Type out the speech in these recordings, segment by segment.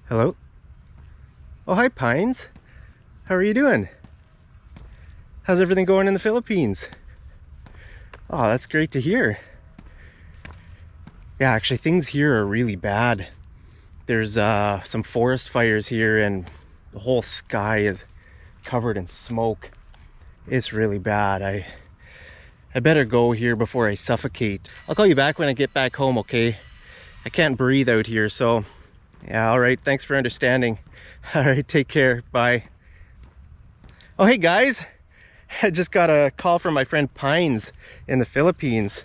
Hello? Oh, hi, Pines. How are you doing? How's everything going in the Philippines? Oh, that's great to hear. Yeah, actually, things here are really bad. There's some forest fires here, and the whole sky is covered in smoke. It's really bad. I better go here before I suffocate. I'll call you back when I get back home, okay? I can't breathe out here, so yeah, all right. Thanks for understanding. All right, take care. Bye. Oh, hey guys. I just got a call from my friend Pines in the Philippines,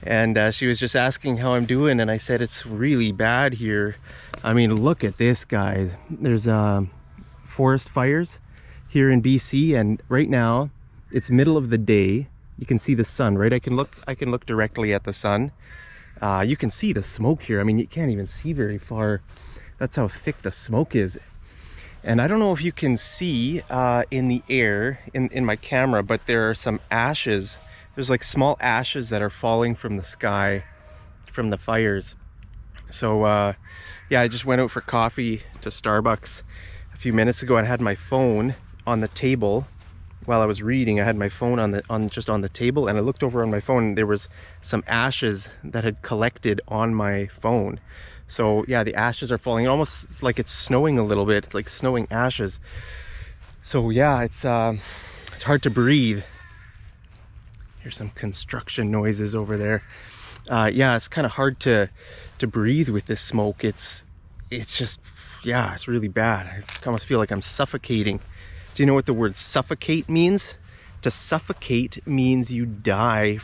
and she was just asking how I'm doing, and I said it's really bad here. I mean, look at this, guys. There's forest fires here in BC, and right now it's middle of the day. You can see the sun, right? I can look directly at the sun. You can see the smoke here. I mean, you can't even see very far. That's how thick the smoke is. And I don't know if you can see in the air in my camera, but there are some ashes. There's like small ashes that are falling from the sky from the fires. So yeah, I just went out for coffee to Starbucks a few minutes ago and had my phone on the table while I was reading. I had my phone just on the table, and I looked over on my phone and there was some ashes that had collected on my phone. So yeah, the ashes are falling. It's like it's snowing a little bit. It's like snowing ashes. So yeah, it's hard to breathe. Here's some construction noises over there. Yeah, it's kind of hard to breathe with this smoke. It's just, yeah, it's really bad. I almost feel like I'm suffocating. Do you know what the word suffocate means? To suffocate means you die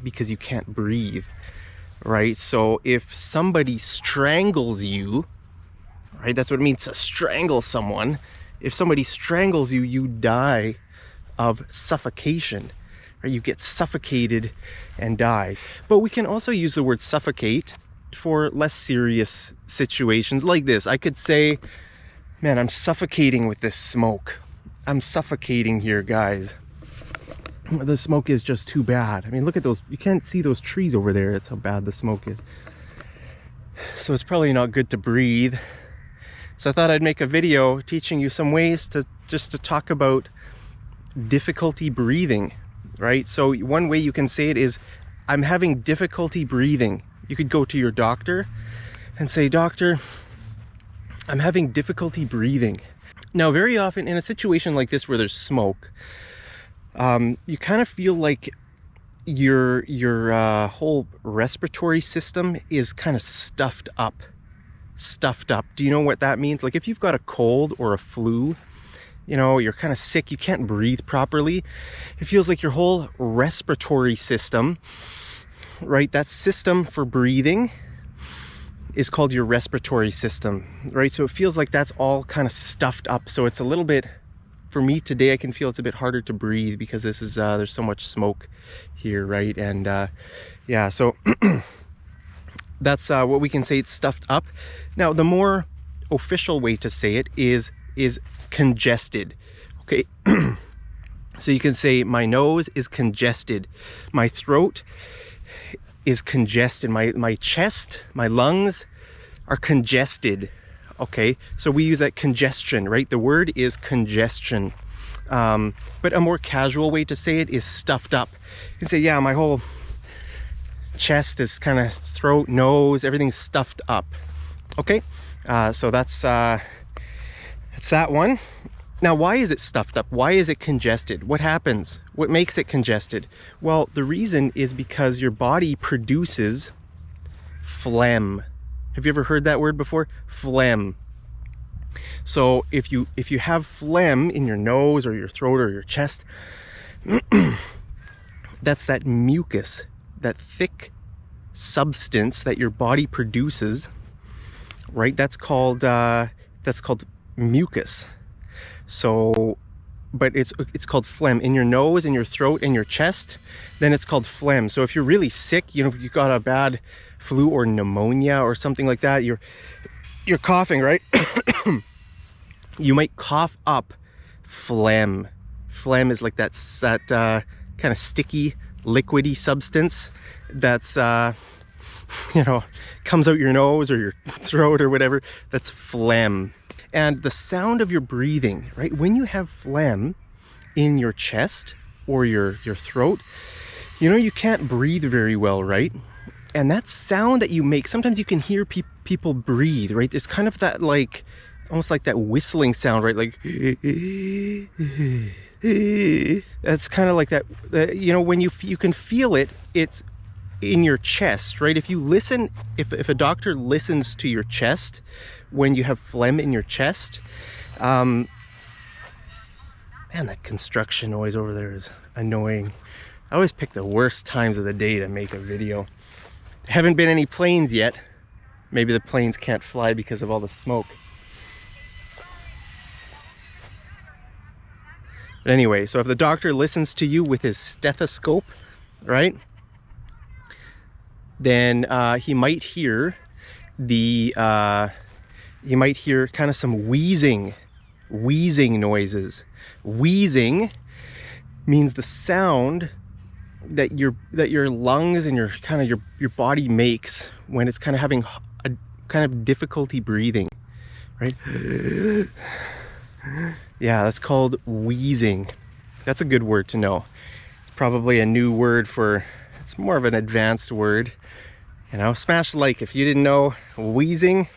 because you can't breathe. Right? So if somebody strangles you, right, that's what it means to strangle someone. If somebody strangles you, you die of suffocation, right? You get suffocated and die. But we can also use the word suffocate for less serious situations like this. I could say, man, I'm suffocating with this smoke. I'm suffocating here, guys. The smoke is just too bad. I mean, look at those. You can't see those trees over there. That's how bad the smoke is. So it's probably not good to breathe. So I thought I'd make a video teaching you some ways to talk about difficulty breathing, right? So one way you can say it is, I'm having difficulty breathing. You could go to your doctor and say, doctor, I'm having difficulty breathing. Now, very often in a situation like this where there's smoke, you kind of feel like your whole respiratory system is kind of stuffed up. Do you know what that means? Like if you've got a cold or a flu, you know, you're kind of sick, you can't breathe properly. It feels like your whole respiratory system, right? That system for breathing is called your respiratory system, right? So it feels like that's all kind of stuffed up. So it's a little bit, for me today, I can feel it's a bit harder to breathe because this is there's so much smoke here, right? And yeah, so that's what we can say, it's stuffed up. Now, the more official way to say it is congested, okay? So you can say my nose is congested, my throat is congested, my chest, my lungs are congested. Okay, so we use that congestion, right? The word is congestion. But a more casual way to say it is stuffed up. You can say, yeah, my whole chest is kind of throat, nose, everything's stuffed up. Okay, so that's that one. Now, why is it stuffed up? Why is it congested? What happens? What makes it congested? Well, the reason is because your body produces phlegm. Have you ever heard that word before? Phlegm. So if you have phlegm in your nose or your throat or your chest, that's that mucus, that thick substance that your body produces, right? That's called mucus. So, but it's called phlegm in your nose, in your throat, in your chest. Then it's called phlegm. So if you're really sick, you know, you got a bad flu or pneumonia or something like that, you're coughing, right? You might cough up phlegm. Phlegm is like that kind of sticky, liquidy substance that's you know, comes out your nose or your throat or whatever, that's phlegm. And the sound of your breathing, right? When you have phlegm in your chest or your throat, you know, you can't breathe very well, right? And that sound that you make, sometimes you can hear people breathe, right? It's kind of that, like, almost like that whistling sound, right? Like, that's kind of like that, you know, when you can feel it, it's in your chest, right? If you listen, if a doctor listens to your chest when you have phlegm in your chest, man, that construction noise over there is annoying. I always pick the worst times of the day to make a video. There haven't been any planes yet. Maybe the planes can't fly because of all the smoke. But anyway, so if the doctor listens to you with his stethoscope, right, then he might hear kind of some wheezing noises. Wheezing means the sound that your lungs and your body makes when it's kind of having a kind of difficulty breathing, right? Yeah, that's called wheezing. That's a good word to know. It's probably a new word for, it's more of an advanced word. You know, smash like if you didn't know wheezing,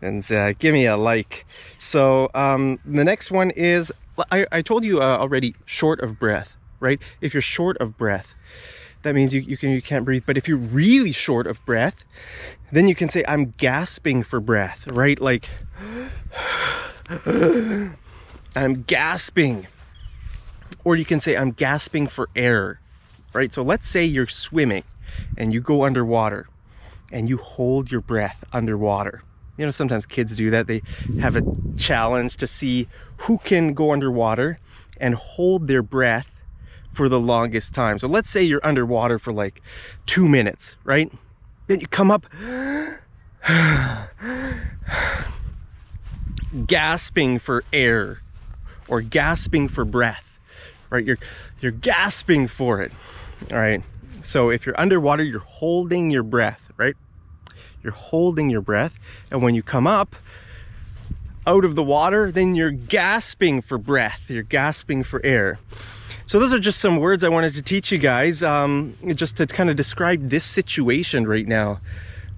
and give me a like. So the next one is, I told you already, short of breath, right? If you're short of breath, that means you can't breathe. But if you're really short of breath, then you can say, I'm gasping for breath, right? Like, I'm gasping. Or you can say, I'm gasping for air, right? So let's say you're swimming and you go underwater and you hold your breath underwater. You know, sometimes kids do that. They have a challenge to see who can go underwater and hold their breath for the longest time. So let's say you're underwater for like 2 minutes, right? Then you come up gasping for air or gasping for breath, right? You're gasping for it. All right. So if you're underwater, you're holding your breath, right? You're holding your breath, and when you come up out of the water, then you're gasping for breath. You're gasping for air. So those are just some words I wanted to teach you guys, just to kind of describe this situation right now.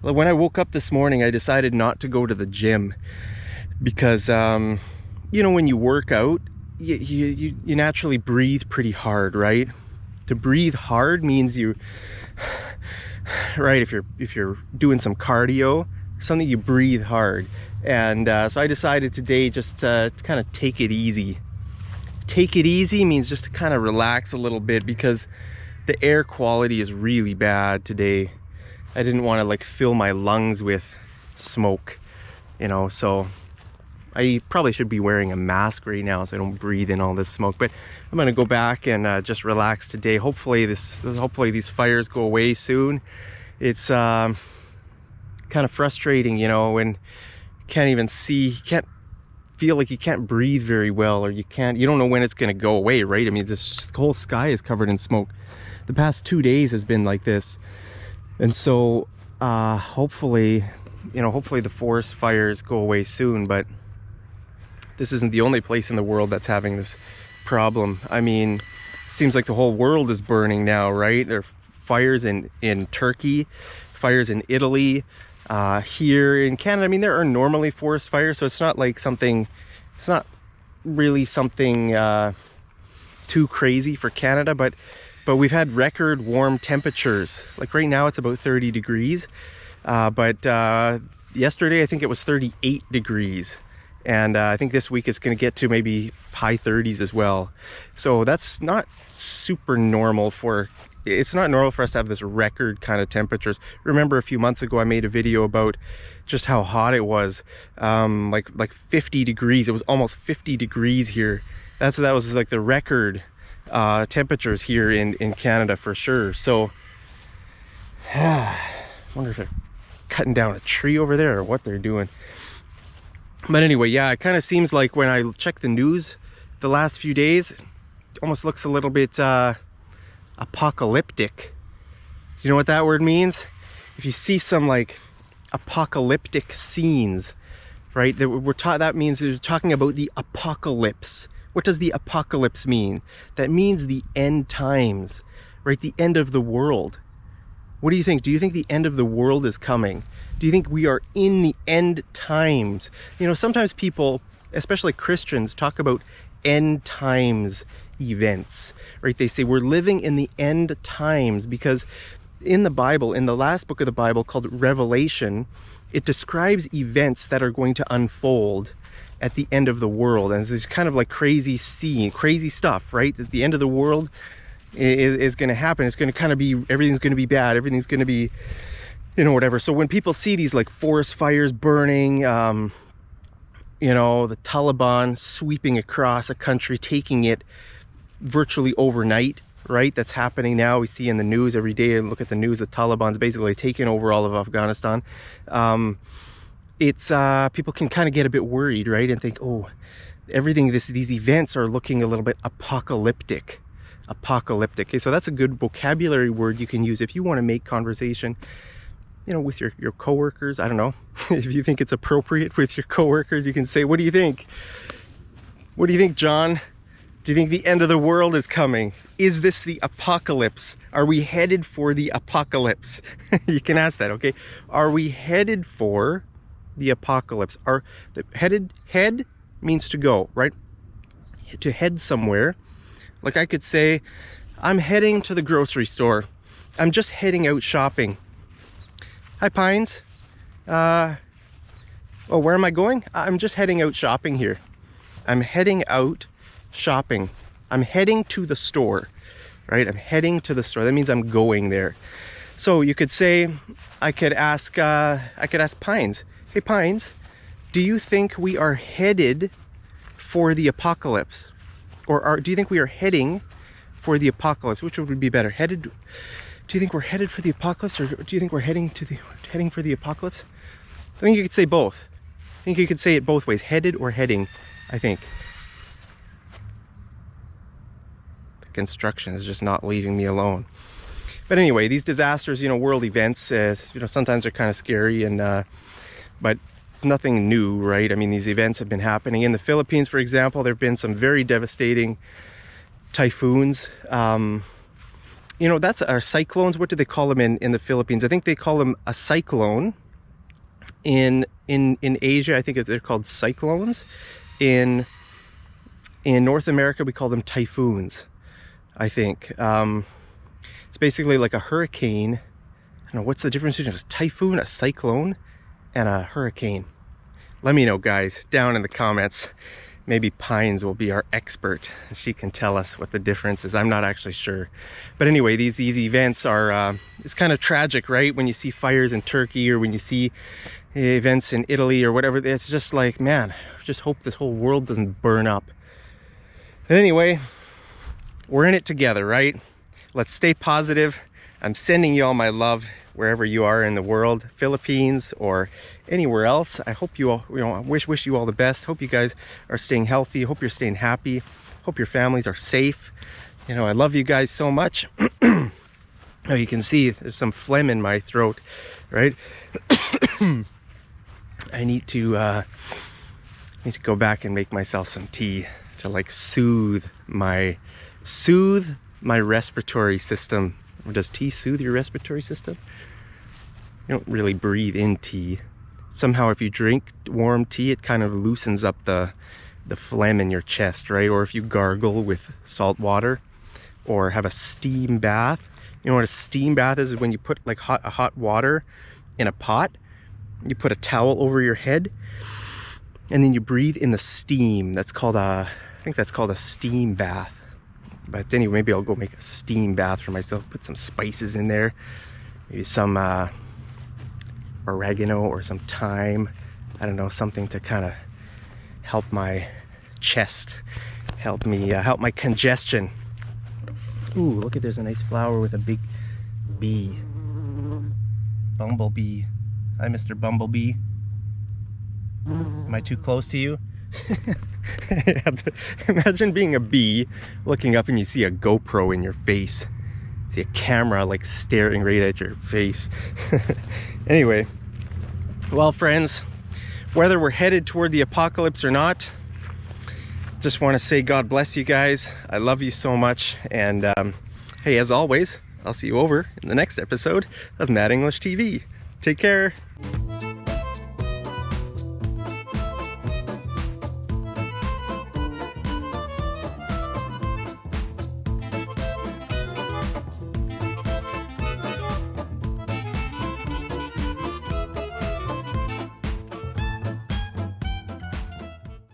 When I woke up this morning, I decided not to go to the gym because, you know, when you work out, you naturally breathe pretty hard, right? To breathe hard means you, right, if you're doing some cardio, something, you breathe hard. And so I decided today just to kind of take it easy. Take it easy means just to kind of relax a little bit because the air quality is really bad today. I didn't want to like fill my lungs with smoke, you know, so I probably should be wearing a mask right now so I don't breathe in all this smoke. But I'm gonna go back and just relax today. Hopefully these fires go away soon. It's kind of frustrating, you know, when you can't even see, you can't feel like you can't breathe very well, or you don't know when it's gonna go away, right? I mean, this whole sky is covered in smoke. The past 2 days has been like this. And so hopefully the forest fires go away soon, but this isn't the only place in the world that's having this problem. I mean, it seems like the whole world is burning now, right? There are fires in Turkey, fires in Italy, here in Canada. I mean, there are normally forest fires, so it's not like something, it's not really something too crazy for Canada, but we've had record warm temperatures. Like right now it's about 30 degrees, but yesterday I think it was 38 degrees. And I think this week it's going to get to maybe high 30s as well. So that's not super normal it's not normal for us to have this record kind of temperatures. Remember a few months ago I made a video about just how hot it was, like 50 degrees. It was almost 50 degrees here. That was like the record temperatures here in Canada for sure. So I wonder if they're cutting down a tree over there or what they're doing. But anyway, yeah, it kind of seems like when I check the news the last few days, it almost looks a little bit apocalyptic. You know what that word means? if you see some like apocalyptic scenes, right, that means we're talking about the apocalypse. What does the apocalypse mean? That means the end times, right? The end of the world. What do you think? Do you think the end of the world is coming? Do you think we are in the end times? You know, sometimes people, especially Christians, talk about end times events, right? They say we're living in the end times because in the Bible, in the last book of the Bible called Revelation, it describes events that are going to unfold at the end of the world. And it's kind of like crazy stuff, right? At the end of the world is going to happen. It's going to kind of be, everything's going to be bad. Everything's going to be, you know, whatever. So when people see these like forest fires burning, you know, the Taliban sweeping across a country, taking it virtually overnight, right? That's happening now. We see in the news every day, and look at the news, the Taliban's basically taken over all of Afghanistan. People can kind of get a bit worried, right? And think, oh, everything, these events are looking a little bit apocalyptic. Okay, so that's a good vocabulary word you can use if you want to make conversation, you know, with your coworkers. I don't know if you think it's appropriate with your coworkers, you can say, what do you think? What do you think, John? Do you think the end of the world is coming? Is this the apocalypse? Are we headed for the apocalypse? You can ask that, okay? Are we headed for the apocalypse? Head means to go, right? To head somewhere. Like I could say, I'm heading to the grocery store. I'm just heading out shopping. Hi, Pines. Oh, where am I going? I'm just heading out shopping here. I'm heading out shopping. I'm heading to the store, right? I'm heading to the store. That means I'm going there. So you could say, I could ask Pines. Hey, Pines, do you think we are headed for the apocalypse? Or do you think we are heading for the apocalypse? Which would be better? Headed? Do you think we're headed for the apocalypse, or do you think we're heading for the apocalypse? I think you could say both. I think you could say it both ways, headed or heading, I think. The construction is just not leaving me alone. But anyway, these disasters, you know, world events, you know, sometimes they're kind of scary, and but it's nothing new, right? I mean, these events have been happening in the Philippines, for example. There have been some very devastating typhoons. You know, that's our cyclones. What do they call them in the Philippines? I think they call them a cyclone. In Asia, I think they're called cyclones. In North America, we call them typhoons, I think. It's basically like a hurricane. I don't know, what's the difference between a typhoon, a cyclone, and a hurricane? Let me know, guys, down in the comments. Maybe Pines will be our expert. She can tell us what the difference is. I'm not actually sure. But anyway, these events are, it's kind of tragic, right? When you see fires in Turkey, or when you see events in Italy or whatever, it's just like, man, just hope this whole world doesn't burn up. But anyway, we're in it together, right? Let's stay positive. I'm sending you all my love wherever you are in the world, Philippines or anywhere else. I hope you all, you know, I wish you all the best. Hope you guys are staying healthy. Hope you're staying happy. Hope your families are safe. You know, I love you guys so much. Now you can see there's some phlegm in my throat, right? I need to go back and make myself some tea to like soothe my respiratory system. Or does tea soothe your respiratory system? You don't really breathe in tea. Somehow if you drink warm tea, it kind of loosens up the phlegm in your chest, right? Or if you gargle with salt water or have a steam bath. You know what a steam bath is? When you put like hot water in a pot, you put a towel over your head, and then you breathe in the steam. That's called I think that's called a steam bath. But anyway, maybe I'll go make a steam bath for myself, put some spices in there, maybe some oregano or some thyme, I don't know, something to kind of help my chest, help me, help my congestion. Ooh, look at, there's a nice flower with a big bee. Bumblebee. Hi, Mr. Bumblebee. Am I too close to you? Imagine being a bee, looking up and you see a GoPro in your face. see a camera like staring right at your face. Anyway, well friends, whether we're headed toward the apocalypse or not, just want to say God bless you guys. I love you so much, and hey, as always, I'll see you over in the next episode of Mad English TV. Take care.